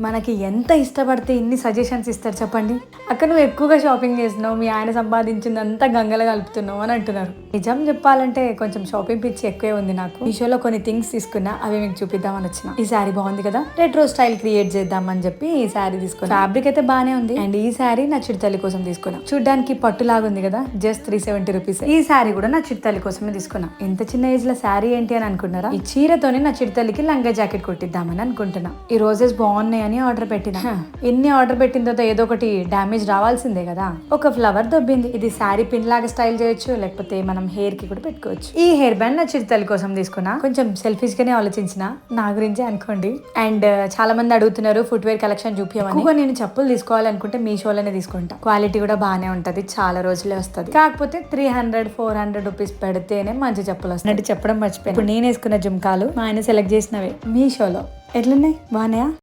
మనకి ఎంత ఇష్టపడితే ఇన్ని సజెషన్స్ ఇస్తారు చెప్పండి. అక్కడ నువ్వు ఎక్కువగా షాపింగ్ చేస్తున్నావు, మీ ఆయన సంపాదించిందంతా గంగలో కలుపుతున్నావు అని అంటున్నారు. నిజం చెప్పాలంటే కొంచెం షాపింగ్ పిచ్చి ఎక్కువే ఉంది నాకు. మీషోలో కొన్ని థింగ్స్ తీసుకున్నా, అవి మీకు చూపిద్దామని వచ్చిన. ఈ శారీ బాగుంది కదా, రెట్రో స్టైల్ క్రియేట్ చేద్దామని చెప్పి ఈ శారీ తీసుకున్నా. ఫ్యాబ్రిక్ అయితే బానే ఉంది. అండ్ ఈ శారీ నా చిరుతల్లి కోసం తీసుకున్నా. చూడ్డానికి పట్టులాగా ఉంది కదా, జస్ట్ 370 రూపీస్. ఈ శారీ కూడా నా చిరుతల్లి కోసమే తీసుకున్నా. ఇంత చిన్న ఏజ్ లో శారీ ఏంటి అని అనుకున్నారా? ఈ చీరతోనే నా చిరుతల్లికి లంగా జాకెట్ కుట్టిద్దామని అనుకుంటున్నా. ఈ రోజెస్ బాగున్నాయి అని ఆర్డర్ పెట్టిన. ఎన్ని ఆర్డర్ పెట్టిన తర్వాత ఏదో ఒకటి డ్యామేజ్ రావాల్సిందే కదా. ఒక ఫ్లవర్ దొబ్బింది. ఇది శారీ పిన్ లాగా స్టైల్ చేయొచ్చు, లేకపోతే మనం హెయిర్ కి కూడా పెట్టుకోవచ్చు. ఈ హెయిర్ బ్యాండ్ నా చిరుతల్లి కోసం తీసుకున్నా. కొంచెం సెల్ఫిష్ గానే ఆలోచించిన, నా గురించే అనుకోండి. అండ్ చాలా మంది అడుగుతున్నారు ఫుట్వేర్ కలెక్షన్ చూపించమని. నేను చెప్పులు తీసుకోవాలనుకుంటే మీషోలోనే తీసుకుంటా. క్వాలిటీ కూడా బాగానే ఉంటది, చాలా రోజులే వస్తుంది. కాకపోతే 300-400 రూపీస్ పెడితేనే మంచి చెప్పులు వస్తాయి. అంటే చెప్పడం మర్చిపోయాను. ఇప్పుడు నేను వేసుకున్న జుమ్కాలు మా ఆయన సెలెక్ట్ చేసినవే మీషోలో. ఎట్లున్నాయి, బాగున్నాయా?